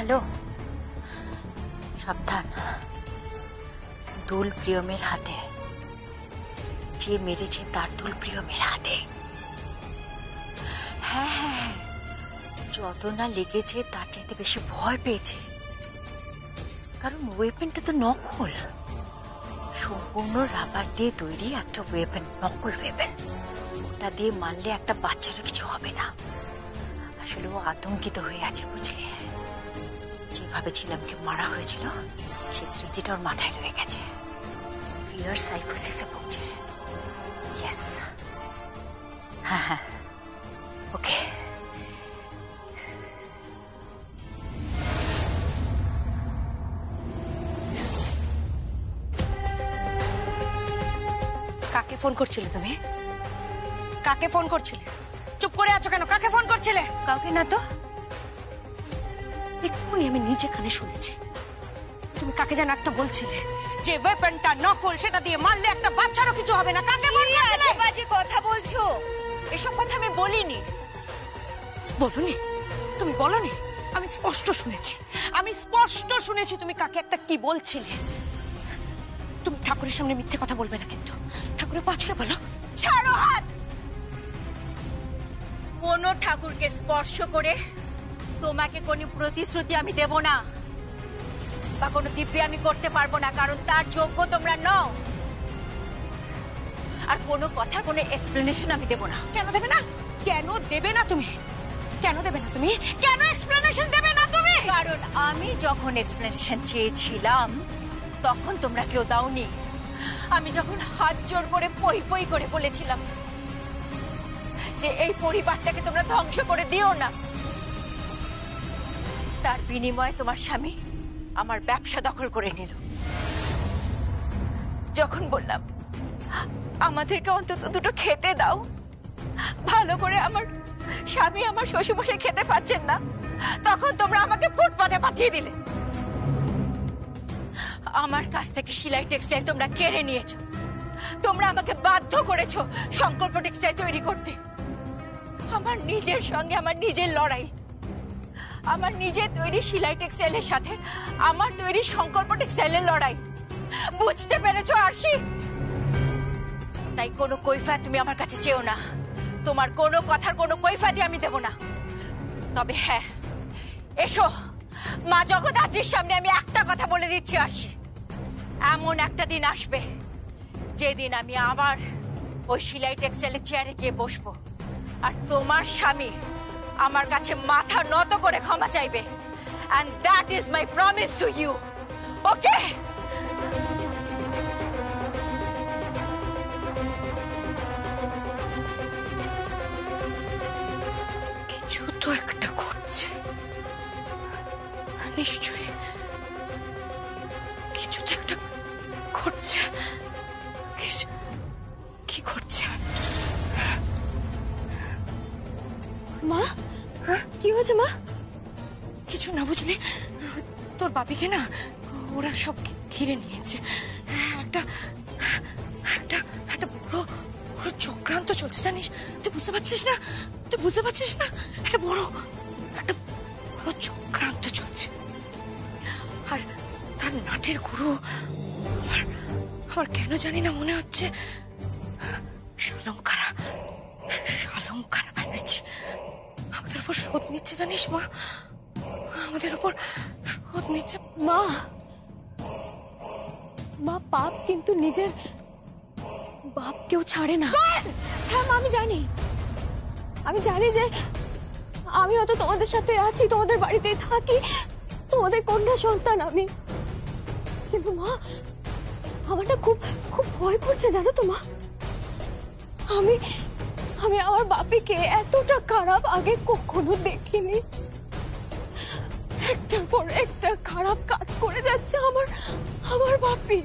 Hello, সাবধান। দুল প্রিয়মের হাতে, যে মেরেছে তার দুল প্রিয়মের হাতে। হ্যাঁ হ্যাঁ, যত না লেগেছে তার চাইতে বেশি ভয় পেয়েছে, কারণ ওয়েপেনটা তো নকল, সম্পূর্ণ রাবার দিয়ে তৈরি একটা ওয়েপেন, নকল ওয়েপেন। ওটা দিয়ে মারলে একটা বাচ্চারও কিছু হবে না। আসলে ও আতঙ্কিত হয়ে আছে, বুঝলে? যেভাবে ছিলামকে মারা হয়েছিল সেই স্মৃতিটা ওর মাথায় রয়ে গেছে। ফিয়ার সাইকোসিসে ভুগছে। ইয়েস, হ্যাঁ হ্যাঁ, ওকে। কাকে ফোন করছিলে তুমি? কাকে ফোন করছিলে? চুপ করে আছো কেন? কাকে ফোন করছিলে? কাউকে না তো। এক্ষুনি আমি নিজে কানে শুনেছি তুমি কাকে যেন একটা বলছিলে যে ওয়েপনটা নকল, সেটা দিয়ে মারলে একটা বাচ্চারও কিছু হবে না। কাকে ফোন করছিলে? বাজে কথা বলছো, এসব কথা আমি বলিনি। বলনি? তুমি বলনি? আমি স্পষ্ট শুনেছি, আমি স্পষ্ট শুনেছি তুমি কাকে একটা কি বলছিলে। তুমি ঠাকুরের সামনে মিথ্যে কথা বলবে না কিন্তু। ঠাকুরের পা ছুঁয়ে বলো। ছাড়ো হাত। কোন ঠাকুরকে স্পর্শ করে তোমাকে কোনো প্রতিশ্রুতি আমি দেব না, বা কোনো দিব্যি আমি করতে পারবো না, কারণ তার যোগ্য তোমরা নও। আর কোনো কথার কোনো এক্সপ্লেনেশন আমি দেব না। কেন দেবে না? কেন দেবে না তুমি? কেন দেবে না তুমি? কেন এক্সপ্লেনেশন দেবে না তুমি? কারণ আমি যখন এক্সপ্লেনেশন চেয়েছিলাম তখন তোমরা কেউ দাওনি। আমি যখন হাত জোর করে পই পই করে বলেছিলাম যে এই পরিবারটাকে তোমরা ধ্বংস করে দিও না, তার বিনিময়ে তোমার স্বামী আমার ব্যবসা দখল করে নিল। যখন বললাম আমাদেরকে অন্তত দুটো খেতে দাও, ভালো করে আমার স্বামী আমার শ্বশুরমশাই খেতে পাচ্ছেন না, তখন তোমরা আমাকে ফুটপাতে পাঠিয়ে দিলে। আমার কাছ থেকে সেলাই টেক্সটাইল তোমরা কেড়ে নিয়েছো। তোমরা আমাকে বাধ্য করেছো সংকল্প টেক্সটাইল তৈরি করতে। আমার নিজের সঙ্গে আমার নিজের লড়াই, আমার নিজের তৈরি সেলাই টেক্সটাইলের সাথে আমার তৈরি সংকল্প টেক্সটাইলের লড়াই। বুঝতে পেরেছো আরশি? তাই কোনো কৈফিয়ত তুমি আমার কাছে চেও না। তোমার কোনো কথার কোনো কৈফিয়তই আমি দেব না। তবে হ্যাঁ, এসো, মা জগদ্ধাত্রীর সামনে আমি একটা কথা বলে দিচ্ছি আরশি, এমন একটা দিন আসবে যেদিন আমি আবার ওই সেলাই টেক্সটাইলের চেয়ারে গিয়ে বসবো, আর তোমার স্বামী আমার কাছে মাথা নত করে ক্ষমা চাইবে। And that is my promise to you. Okay? কিছু তো একটা ঘটছে, নিশ্চয়ই কিছু তো একটা ঘটছে। কি ঘটছে? মা, কি হয়েছে মা? কিছু না, বুঝলি? তোর বাপিকে না ওরা সব ঘিরে নিয়েছে। একটা একটা একটা বড় বড় চক্রান্ত চলছে, জানিস? তুই বুঝতে পারছিস না? তুই বুঝতে পারছিস না? একটা বড় চক্রান্ত চলছে। আর তার নাটের গুরু আমার কেন জানি না মনে হচ্ছে শালঙ্কারা ব্যানার্জি আমাদের উপর শোধ নিচ্ছে, জানিস মা? আমাদের উপর শোধ নিচ্ছে। মা, মা পাপ কিন্তু নিজের বাপ কেউ ছাড়ে না। হ্যাঁ মা, আমি জানি যে আমি হয়তো তোমাদের সাথে আছি, তোমাদের বাড়িতেই থাকি, তোমাদের কন্যা সন্তান আমি, কিন্তু মা আমার না খুব খুব ভয় করছে, জানো তো মা? আমি আমার বাপিকে এতটা খারাপ আগে কখনো দেখিনি। একটার পর একটা খারাপ কাজ করে যাচ্ছে আমার বাপি।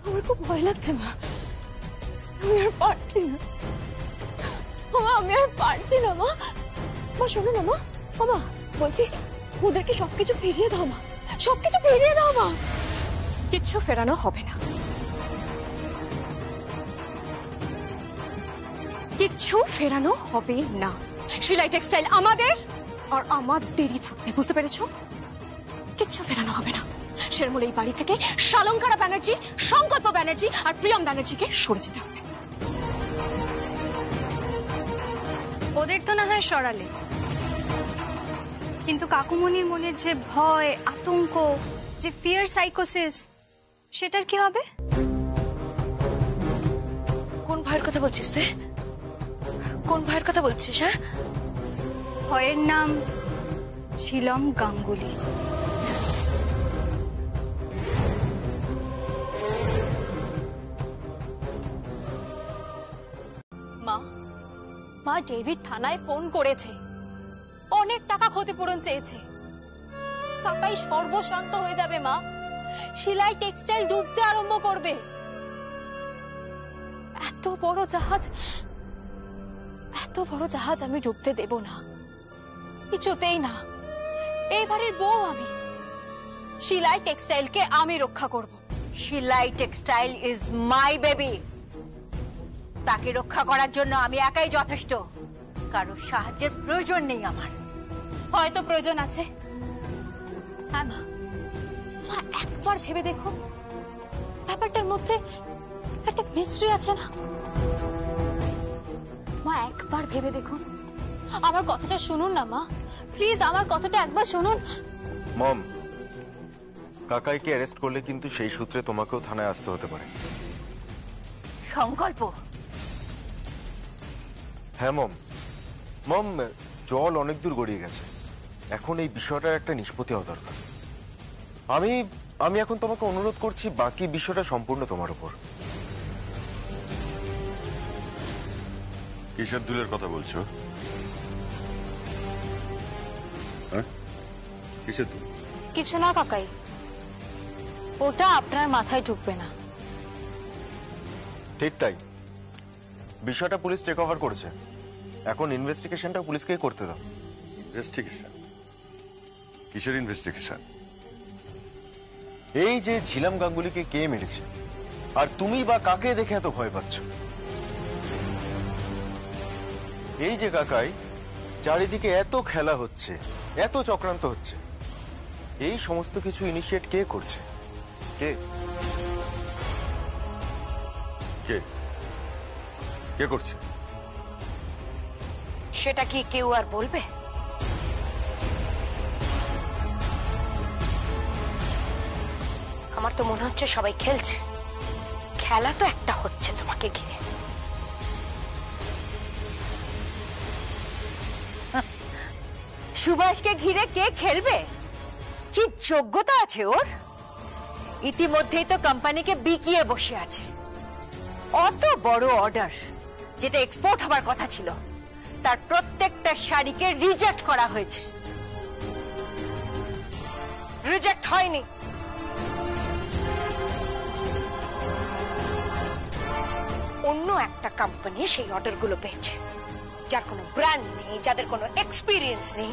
আমার খুব ভয় লাগছে মা, আমি আর পারছি না। আমি আর পারছি না মা। মা শোনো না মা, মা বলছি ওদেরকে সবকিছু ফিরিয়ে দাও মা, সবকিছু ফিরিয়ে দাও মা। কিচ্ছু ফেরানো হবে না, কিচ্ছু ফেরানো হবে না। সেলাই টেক্সটাইল আমাদের, আর আমার দেরি থাকবে, বুঝতে পেরেছো? কিচ্ছু ফেরানো হবে না। শেরমুল এই বাড়ি থেকে শালঙ্কারা ব্যানার্জি, সংকল্প ব্যানার্জি আর প্রিয়ম ব্যানার্জিকে সরে যেতে হবে। ওদের তো না হয় সরালে, কিন্তু কাকুমণির মনের যে ভয়, আতঙ্ক, যে ফিয়ার সাইকোসিস, সেটার কি হবে? কোন ভয়ের কথা বলছিস তুই? কোন ভয়ের কথা বলছিস? হ্যাঁ, ভয়ের নাম ঝিলম গাঙ্গুলি। মা, মা ডেভিড থানায় ফোন করেছে, অনেক টাকা ক্ষতিপূরণ চেয়েছে। কাকাই সর্বশান্ত হয়ে যাবে মা, সেলাই টেক্সটাইল ডুবতে আরম্ভ করবে। এত বড় জাহাজ আমি ডুবতে দেব না, কিছুতেই না। এই বাড়ির বউ আমি, সেলাই টেক্সটাইলকে আমি রক্ষা করব। শিলাই টেক্সটাইল ইজ মাই বেবি। তাকে রক্ষা করার জন্য আমি একাই যথেষ্ট, কারোর সাহায্যের প্রয়োজন নেই আমার। হয়তো প্রয়োজন আছে। হ্যাঁ মা, মা একবার ভেবে দেখো, ব্যাপারটার মধ্যে একটা মিস্ট্রি আছে না? মা একবার ভেবে দেখুন, আমার কথাটা শুনুন না মা, প্লিজ আমার কথাটা একবার শুনুন। মম, কাকাইকে অ্যারেস্ট করলে কিন্তু সেই সূত্রে তোমাকেও থানায় আসতে হতে পারে। সংকল্প। হ্যাঁ মম, মম জল অনেক দূর গড়িয়ে গেছে, এখন এই বিষয়টার একটা নিষ্পত্তি হওয়া দরকার। আমি এখন তোমাকে অনুরোধ করছি, বাকি বিষয়টা সম্পূর্ণ তোমার উপর। কিসের দুলের কথা বলছো? হ্যাঁ, কিসের দুল? কিছু না কাকাই, ওটা আপনার মাথায় ঢুকবে না। ঠিক তাই, বিষয়টা পুলিশ টেক ওভার করেছে, এখন ইনভেস্টিগেশনটা পুলিশকেই করতে দাও। ইনভেস্টিগেশন? কিসের ইনভেস্টিগেশন? এই যে ঝিলাম গাঙ্গুলিকে কে মেরেছে, আর তুমি বা কাকে দেখে এত ভয় পাচ্ছ? এই যে কাকাই, চারিদিকে এত খেলা হচ্ছে, এত চক্রান্ত হচ্ছে, এই সমস্ত কিছু ইনিশিয়েট কে করছে? কে কে কে করছে? সেটা কি কেউ আর বলবে? আমার তো মনে হচ্ছে সবাই খেলছে, খেলা তো একটা হচ্ছে তোমাকে ঘিরে। সুভাষকে ঘিরে কে খেলবে? কি যোগ্যতা আছে ওর? ইতিমধ্যেই তো কোম্পানিকে বিকিয়ে বসে আছে। অত বড় অর্ডার, যেটা এক্সপোর্ট হবার কথা ছিল, তার প্রত্যেকটা শাড়িকে রিজেক্ট করা হয়েছে। রিজেক্ট হয়নি, অন্য একটা কোম্পানি সেই অর্ডারগুলো পেয়েছে, যার কোনো ব্র্যান্ড নেই, যাদের কোনো এক্সপিরিয়েন্স নেই।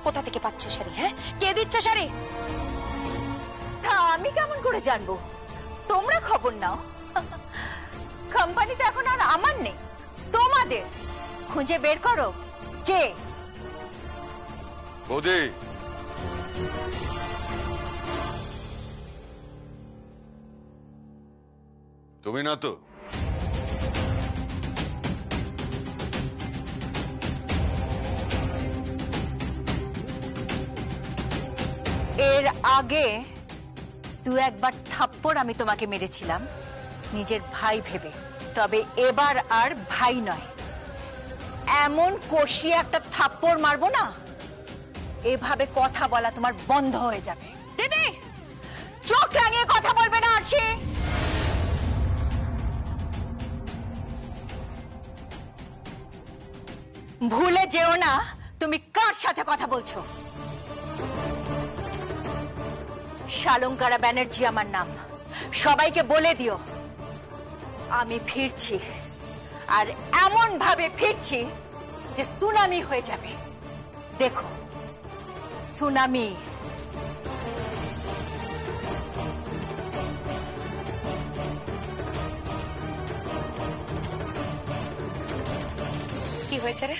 কোথা থেকে পাচ্ছে শাড়ি? হ্যাঁ, কে দিচ্ছে শাড়ি? তা আমি কেমন করে জানবো? তোমরা খবর নাও। কোম্পানি তো এখন আর আমার নেই, তোমাদের। খুঁজে বের করো কে। বৌদি, তুমি না তো? এর আগে দু একবার থাপ্পড় আমি তোমাকে মেরেছিলাম নিজের ভাই ভেবে, তবে এবার আর ভাই নয়। এমন কষিয়ে একটা থাপ্পড় মারবো না, এভাবে কথা বলা তোমার বন্ধ হয়ে যাবে। দিদি, চোখ রাঙিয়ে কথা বলবে না আরশি। ভুলে যেও না তুমি কার সাথে কথা বলছো। শালঙ্কারা ব্যানার্জি আমার নাম, সবাইকে বলে দিও আমি ফিরছি, আর এমন ভাবে ফিরছি যে সুনামি হয়ে যাবে। দেখো, সুনামি। কি হয়েছে রে?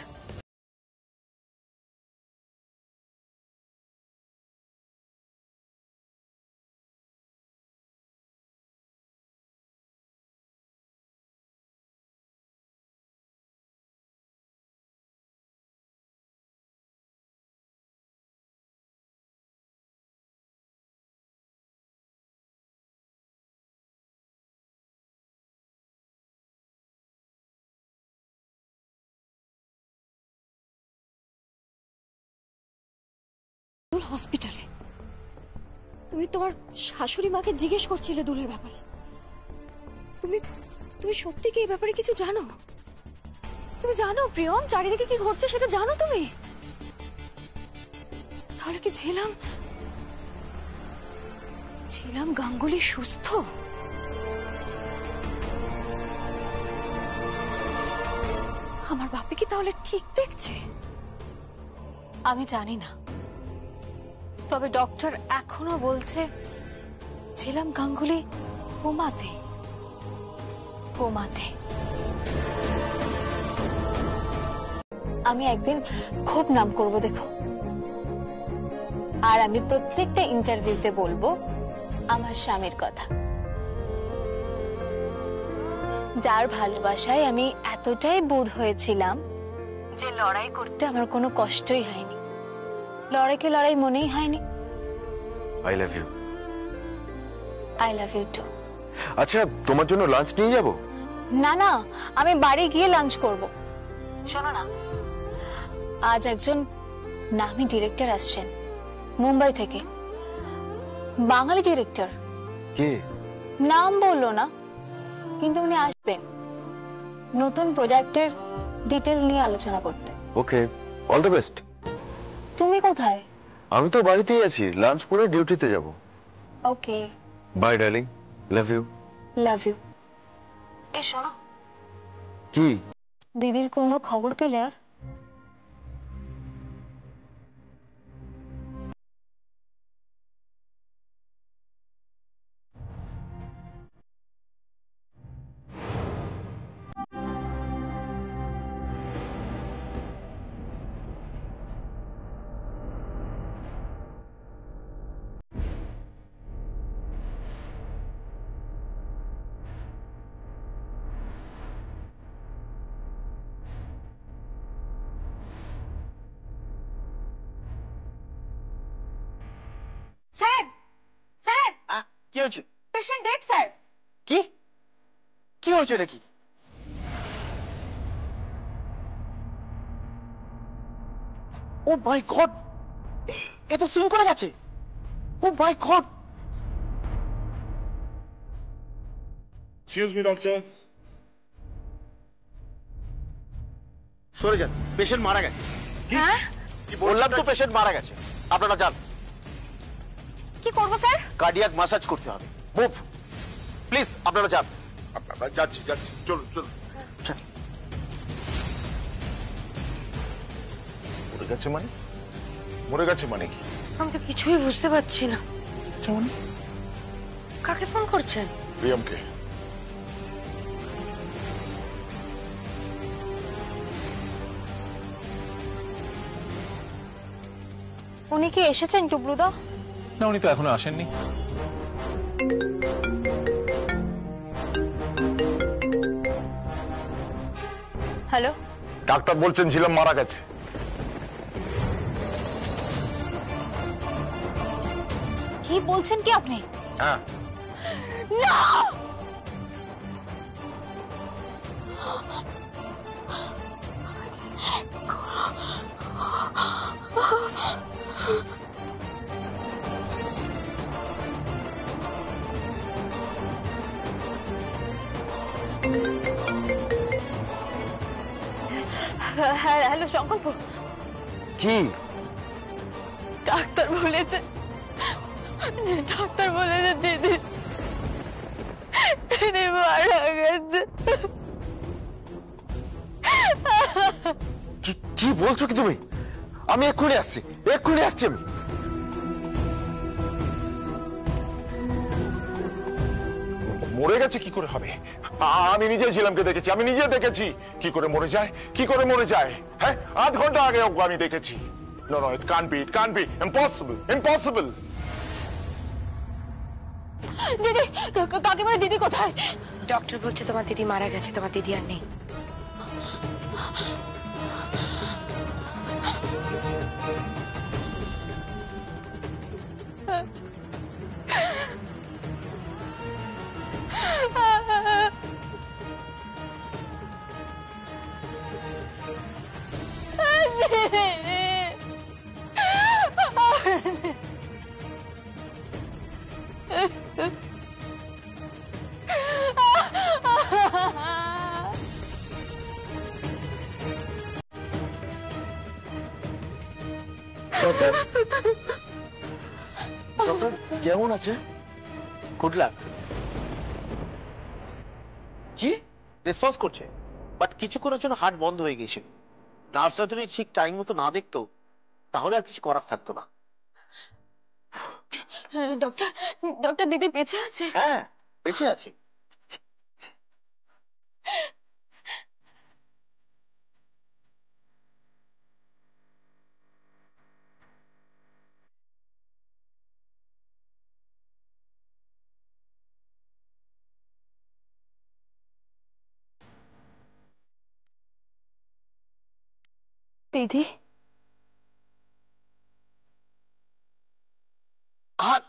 হসপিটালে তুমি তোমার শাশুড়ি মাকে জিজ্ঞেস করছিলে দুলের ব্যাপারে। তুমি তুমি সত্যি কি এই ব্যাপারে কিছু জানো? তুমি জানো প্রিয়ম চারিদিকে কি ঘটছে সেটা জানো তুমি? তাহলে কি ছিলাম গাঙ্গুলি সুস্থ? আমার বাপি কি তাহলে ঠিক দেখছে? আমি জানি না, তবে ডক্টর এখনো বলছে ছিলাম গাঙ্গুলি কোমাতে। আমি একদিন খুব নাম করব দেখো, আর আমি প্রত্যেকটা ইন্টারভিউতে বলবো আমার স্বামীর কথা, যার ভালোবাসায় আমি এতটাই বোধ হয়েছিলাম যে লড়াই করতে আমার কোনো কষ্টই হয়নি, লড়াইকে লড়াই মনেই হয়নি। I love you. I love you too. আচ্ছা, তোমার জন্য লাঞ্চ নিয়ে যাব? না না, আমি বাড়ি গিয়ে লাঞ্চ করব। শোনো না, আজ একজন নামী ডিরেক্টর আসছেন মুম্বাই থেকে, বাঙালি ডিরেক্টর। কে? নাম বললো না, কিন্তু উনি আসবেন নতুন প্রজেক্টের ডিটেল নিয়ে আলোচনা করতে। ওকে, অল দ্য বেস্ট। তুমি কোথায়? আমি তো বাড়িতেই আছি, লাঞ্চ করে ডিউটিতে যাব। Okay, bye darling, love you. Love you. এ শোনো, কি? দিদির কোনো খবর পেলে আর? স্যার, স্যার, কি হয়েছে? Patient dead sir. কি কি হয়েছে নাকি? ও মাই গড, এ তো সিন করে গেছে। ও মাই গড। Excuse me doctor. সরে যান, পেশেন্ট মারা গেছে। কি বললাম তো, পেশেন্ট মারা গেছে। আপনারা যান। কি করবো স্যার? কার্ডিয়াক মাসাজ করতে হবে। মুভ প্লিজ, আপনারা যান। যাচ্ছি যাচ্ছি, চলুন চলুন। মরে গেছে মানে? মরে গেছে মানে কি? আমি তো কিছুই বুঝতে পারছি না। কাকে ফোন করছেন? প্রিয়মকে। উনি কি এসেছেন টুবলুদা? না, উনি তো এখনো আসেননি। হ্যালো, ডাক্তার বলছেন ছিলাম মারা গেছে। কি বলছেন কি আপনি? হ্যাঁ। হ্যালো সংকল্প, কি? ডাক্তার বলেছে দিদি মারা গেছে। কি বলছো কি তুমি? আমি এক্ষুনি আসছি আমি। মরে গেছে কি করে হবে? আমি নিজে ছিলামকে দেখেছি, আমি নিজে দেখেছি কি করে মরে যায়। হ্যাঁ, 8 ঘন্টা আগে ওকে আমি দেখেছি। No no, it can't be, impossible. দিদি, কাকিমার দিদি কোথায়? ডক্টর বলছে তোমার দিদি মারা গেছে, তোমার দিদি আর নেই। ডক্টর কেমন আছে? Good luck. কি রেসপন্স করছে, বাট কিছুক্ষণের জন্য হার্ট বন্ধ হয়ে গেছিল। নার্সরা যদি ঠিক টাইম মতো না দেখতো তাহলে আর কিছু করার থাকতো না। ডক্টর, ডক্টর দিদি বেঁচে আছে? হ্যাঁ বেঁচে আছে। দিদি, আর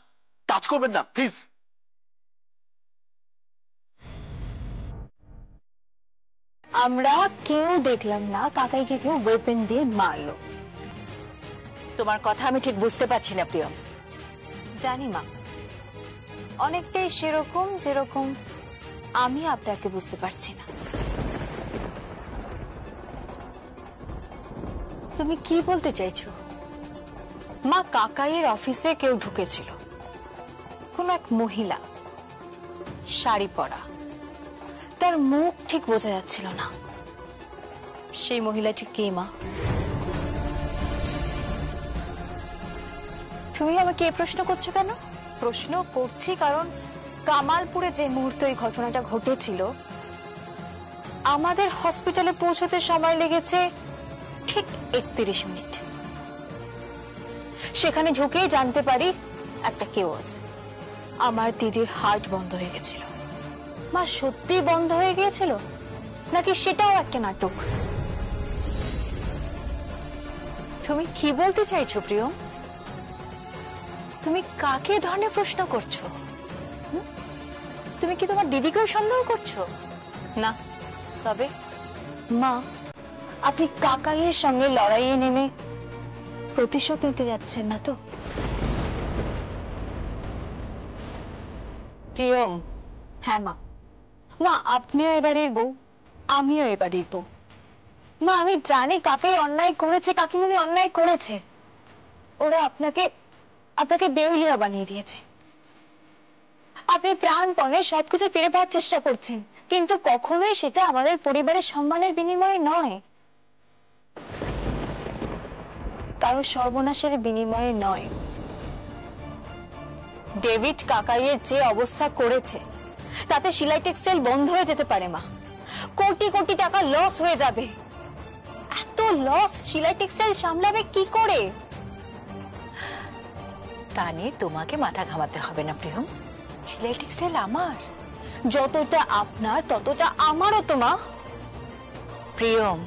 টাচ করবেন না প্লিজ। আমরা কেউ দেখলাম না কাকাইকে কেউ ওয়েপেন দিয়ে মারলো। তোমার কথা আমি ঠিক বুঝতে পারছি না প্রিয়ম। জানি মা, অনেকটাই সেরকম যেরকম আমি আপনাকে বুঝতে পারছি না। তুমি কি বলতে চাইছো? মা, কাকাইয়ের অফিসে কেউ ঢুকেছিল, কোন এক মহিলা, শাড়ি পরা, তার মুখ ঠিক বোঝা যাচ্ছিল না। সেই মহিলাটি কে মা? তুমি আমাকে এই প্রশ্ন করছো কেন? প্রশ্ন করছি কারণ কামালপুরে যে মুহূর্তে এই ঘটনাটা ঘটেছিল, আমাদের হসপিটালে পৌঁছতে সময় লেগেছে ঠিক 31 মিনিট। সেখানে ঢুকেই জানতে পারি একটা কেওয়াস। আমার দিদির হার্ট বন্ধ হয়ে গেছিল। মা, সত্যি বন্ধ হয়ে গিয়েছিল নাকি সেটাও একটা নাটক? তুমি কি বলতে চাইছো প্রিয়ম? তুমি কাকে ধরনের প্রশ্ন করছো? তুমি কি তোমার দিদিকেও সন্দেহ করছো? না। তবে মা, আপনি কাকাইয়ের সঙ্গে লড়াইয়ে নেমে প্রতিশোধ নিতে যাচ্ছেন না তো? প্রিয়ম। হ্যাঁ মা। মা, আপনিও এবারের বউ, আমিও এবারের বউ। মা, আমি জানি কাকাই অন্যায় করেছে, কাকিমুনি অন্যায় করেছে। ওরা আপনাকে দেউলিয়া বানিয়ে দিয়েছে। আপনি প্রাণপণে সবকিছু ফিরে পাওয়ার চেষ্টা করছেন, কিন্তু কখনোই সেটা আমাদের পরিবারের সম্মানের বিনিময়ে নয়, কারো সর্বনাশের বিনিময়ে নয়। ডেভিড কাকাইয়ের যে অবস্থা করেছে তাতে শিলাই টেক্সটাইল বন্ধ হয়ে যেতে পারে মা। কোটি কোটি টাকা লস হয়ে যাবে। এত লস শিলাই টেক্সটাইল সামলাবে কি করে? তা নিয়ে তোমাকে মাথা ঘামাতে হবে না প্রিয়ম। শিলাই টেক্সটাইল আমার, যতটা আপনার ততটা আমারও তো মা। প্রিয়ম।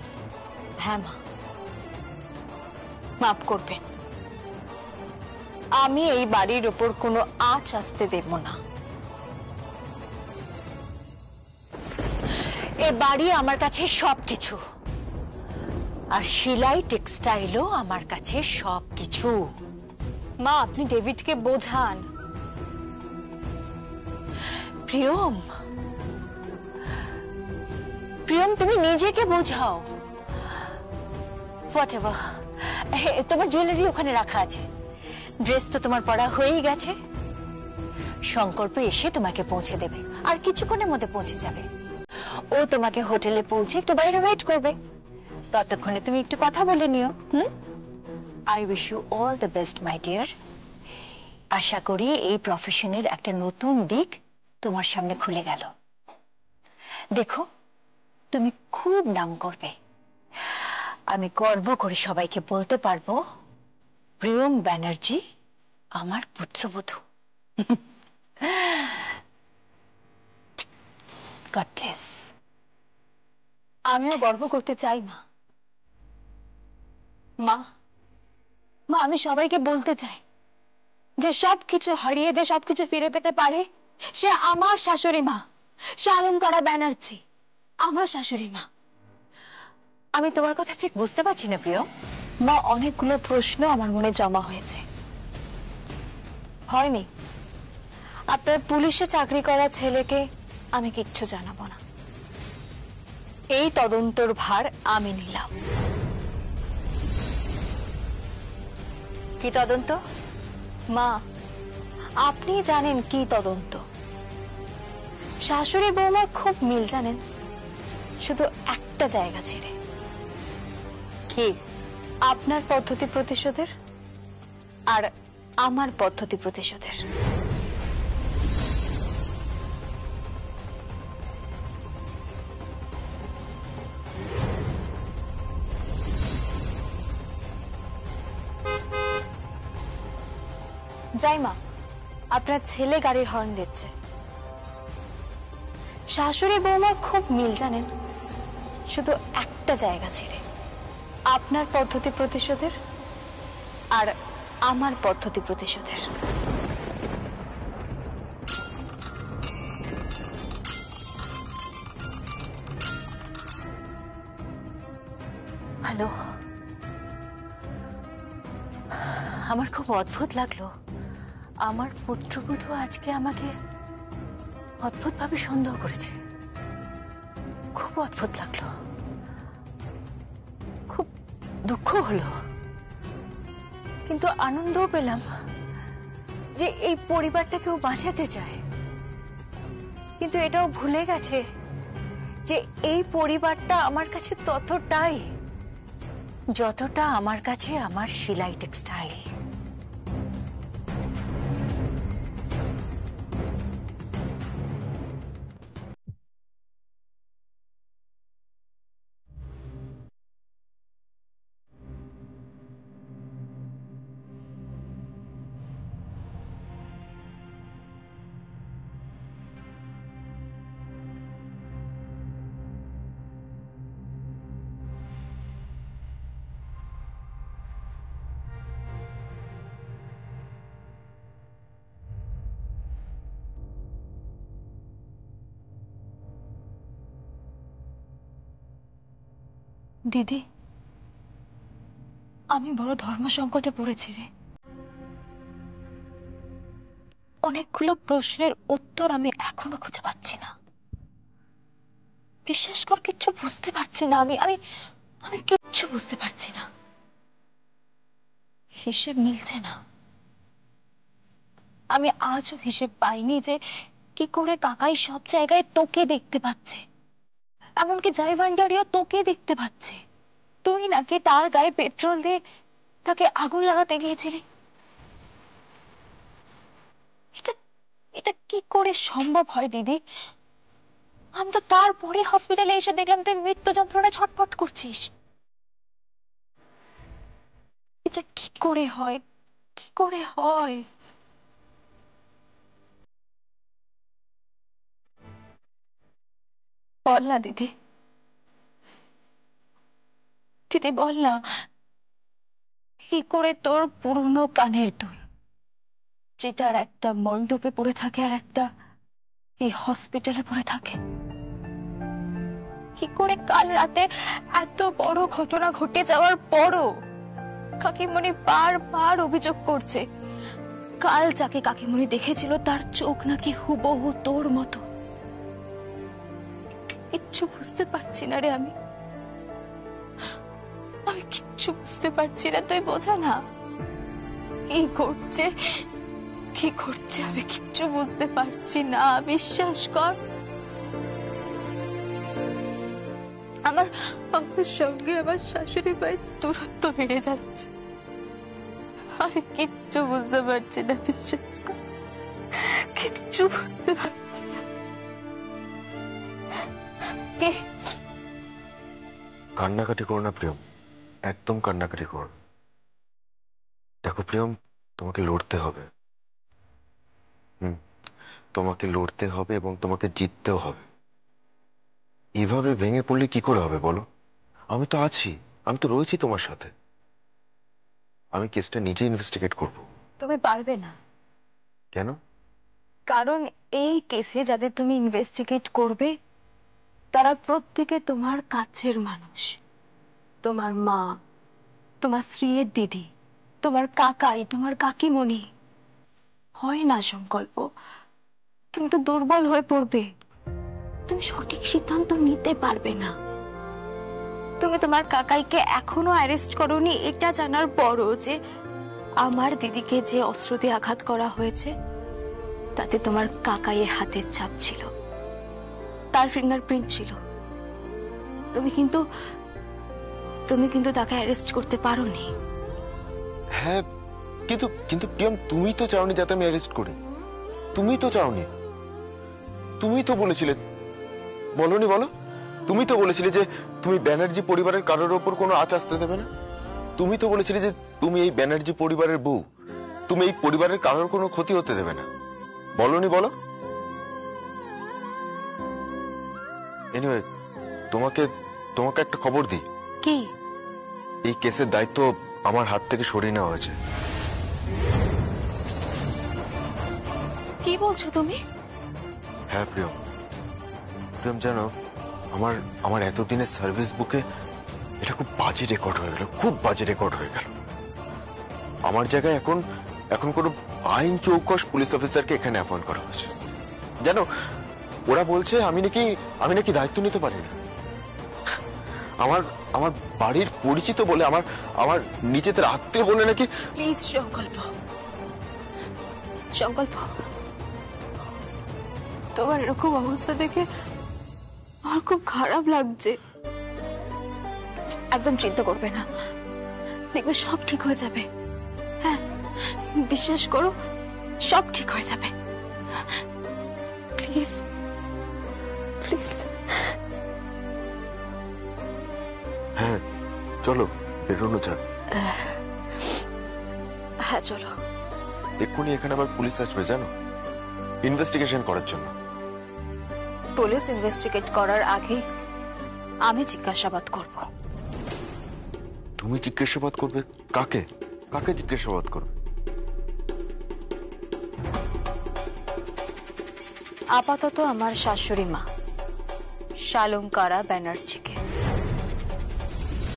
হ্যাঁ মা, মাফ করবেন। আমি এই বাড়ির ওপর কোনো আঁচ আসতে দেব না। এ বাড়ি আমার কাছে সবকিছু, আর শিলাই টেক্সটাইলও আমার কাছে সবকিছু। মা, আপনি ডেভিডকে বোঝান। প্রিয়ম, প্রিয়ম তুমি নিজেকে বোঝাও। হোয়াটএভার, তোমার জুয়েলারি ওখানে রাখা আছে, ড্রেস তো তোমার পরা হয়েই গেছে। সংকল্প এসে তোমাকে পৌঁছে দেবে, আর কিছুক্ষণের মধ্যে পৌঁছে যাবে। ও তোমাকে হোটেলে পৌঁছে একটু বাইরে ওয়েট করবে, ততক্ষণে তুমি একটু কথা বলে নিও। I wish you all the best my dear. আশা করি এই প্রফেশনের একটা নতুন দিক তোমার সামনে খুলে গেল। দেখো, তুমি খুব নাম করবে। আমি গর্ব করে সবাইকে বলতে পারবো প্রিয়ম ব্যানার্জি আমার পুত্রবধূ। God bless. আমিও গর্ব করতে চাই মা। মা, মা, আমি সবাইকে বলতে চাই যে সবকিছু হারিয়ে যে সবকিছু ফিরে পেতে পারে সে আমার শাশুড়ি মা, শালঙ্কারা ব্যানার্জি, আমার শাশুড়ি মা। আমি তোমার কথা ঠিক বুঝতে পারছি না প্রিয়। মা, অনেকগুলো প্রশ্ন আমার মনে জমা হয়েছে। হয়নি, আপনার পুলিশে চাকরি করা ছেলেকে আমি কিচ্ছু জানাবো না। এই তদন্তর ভার আমি নিলাম। কি তদন্ত? মা, আপনি জানেন কি তদন্ত? শাশুড়ি বৌমার খুব মিল, জানেন, শুধু একটা জায়গা ছেড়ে। কি? আপনার পদ্ধতি প্রতিশোধের আর আমার পদ্ধতি প্রতিশোধের। যাই মা, আপনার ছেলে গাড়ির হর্ন দিচ্ছে। শাশুড়ি বৌমার খুব মিল, জানেন, শুধু একটা জায়গা ছেড়ে। আপনার পদ্ধতি প্রতিশোধের আর আমার পদ্ধতি প্রতিশোধের। হ্যালো, আমার খুব অদ্ভুত লাগলো। আমার পুত্রবধূ আজকে আমাকে অদ্ভুতভাবে সন্দেহ করেছে। খুব অদ্ভুত লাগলো, খুব দুঃখ হলো, কিন্তু আনন্দও পেলাম যে এই পরিবারটা কেউ বাঁচাতে চায়। কিন্তু এটাও ভুলে গেছে যে এই পরিবারটা আমার কাছে ততটাই যতটা আমার কাছে আমার সেলাই টেক্সটাইল। দিদি, আমি বড় ধর্ম সংকটে পড়েছি রে। অনেকগুলো প্রশ্নের উত্তর আমি এখনো খুঁজে পাচ্ছি না। বিশ্বাস কর, কিচ্ছু বুঝতে পারছি না। আমি আমি আমি কিচ্ছু বুঝতে পারছি না। হিসেব মিলছে না। আমি আজও হিসেব পাইনি যে কি করে কাকাই সব জায়গায় তোকে দেখতে পাচ্ছে, এমনকি জয় ভান্ডারিও তোকে দেখতে পাচ্ছে। তুই নাকি তার গায়ে পেট্রোল দিয়ে তাকে আগুন লাগাতে গিয়েছিলি। এটা এটা কি করে সম্ভব হয় দিদি? আমি তো তারপরে হসপিটালে এসে দেখলাম তুই মৃত্যু যন্ত্রণায় ছটফট করছিস। এটা কি করে হয়? কি করে হয়? বল না দিদি, দিদি বল না, কি করে তোর পুরনো কানের দুল, যেটার একটা মণ্ডপে পড়ে থাকে আর একটা এই হসপিটালে পড়ে থাকে, কি করে কাল রাতে এত বড় ঘটনা ঘটে যাওয়ার পরও কাকিমণি বারবার অভিযোগ করছে কাল যাকে কাকিমণি দেখেছিল তার চোখ নাকি হুবহু তোর মতো। কিচ্ছু বুঝতে পারছি না রে, আমি কিচ্ছু বুঝতে পারছি না। তুই বোঝা না কি ঘটছে, কি ঘটছে, আমি কিচ্ছু বুঝতে পারছি না। বিশ্বাস কর, আমার সঙ্গে আমার শাশুড়ি ভাই দূরত্ব বেড়ে যাচ্ছে। আমি কিচ্ছু বুঝতে পারছি না, বিশ্বাস কর, কিচ্ছু বুঝতে পারছি না। কে? কান্নাকাটি করো না প্রিয়ম, একদম কান্নাকাটি করো না। দেখো প্রিয়ম, তোমাকে লড়তে হবে। তোমাকে লড়তে হবে এবং তোমাকে জিততেও হবে। এভাবে ভেঙে পড়লে কি করে হবে বলো? আমি তো আছি, আমি তো রয়েছি তোমার সাথে। আমি কেসটা নিজে ইনভেস্টিগেট করব। তুমি পারবে না। কেন? কারণ এই কেসে যাদের তুমি ইনভেস্টিগেট করবে তারা প্রত্যেকে তোমার কাছের মানুষ। তোমার মা, তোমার স্ত্রীর দিদি, তোমার কাকাই, তোমার কাকিমণি। হয় না সংকল্প, তুমি তো দুর্বল হয়ে পড়বে। তুমি সঠিক সিদ্ধান্ত নিতে পারবে না। তুমি তোমার কাকাইকে এখনো অ্যারেস্ট করোনি এটা জানার পরও যে আমার দিদিকে যে অস্ত্র দিয়ে আঘাত করা হয়েছে তাতে তোমার কাকাইয়ের হাতের ছাপ ছিল, তার ফিঙ্গারপ্রিন্ট ছিল। তুমি কিন্তু তাকে অ্যারেস্ট করতে পারোনি। হ্যাঁ, কিন্তু কিন্তু প্রিয়ম, তুমি তো চাওনি যাতে আমি অ্যারেস্ট করি। তুমি তো চাওনি। তুমি তো বলেছিলে, বলোনি? বলো, তুমি তো বলেছিলে যে তুমি ব্যানার্জি পরিবারের কারোর ওপর কোনো আঁচ আসতে দেবে না। তুমি তো বলেছিলে যে তুমি এই ব্যানার্জি পরিবারের বউ, তুমি এই পরিবারের কারোর কোনো ক্ষতি হতে দেবে না। বলোনি? বলো। এনিওয়ে, তোমাকে একটা খবর দিই। কি? এই কেসের দায়িত্ব আমার হাত থেকে সরিয়ে নেওয়া হয়েছে। কি বলছো তুমি? হ্যাঁ প্রিয়ম, জানো আমার এতদিনের সার্ভিস বুকে এটা খুব বাজে রেকর্ড হয়ে গেল, খুব বাজে রেকর্ড হয়ে গেল। আমার জায়গায় এখন কোনো আইন চৌকস পুলিশ অফিসারকে এখানে অ্যাপয়েন্ট করা হয়েছে। জানো, ওরা বলছে আমি নাকি দায়িত্ব নিতে পারি না। আমার বাড়ির পরিচিত বলে, আমার নিজেদের আত্মীয় বলে নাকি। প্লিজ সংকল্প, তোমার এরকম অবস্থা দেখে আমার খুব খারাপ লাগছে। একদম চিন্তা করবে না, দেখবে সব ঠিক হয়ে যাবে। হ্যাঁ, বিশ্বাস করো, সব ঠিক হয়ে যাবে। Please please. হ্যাঁ চলো, বেরোনো যাক। হ্যাঁ চলো। এক্ষুনি এখানে আবার পুলিশ আসবে জানো, ইনভেস্টিগেশন করার জন্য। পুলিশ ইনভেস্টিগেট করার আগে আমি জিজ্ঞাসাবাদ করব। তুমি জিজ্ঞাসাবাদ করবে? কাকে জিজ্ঞাসাবাদ করবে? আপাতত আমার শাশুড়ি মা শালঙ্কারা ব্যানার্জিকে।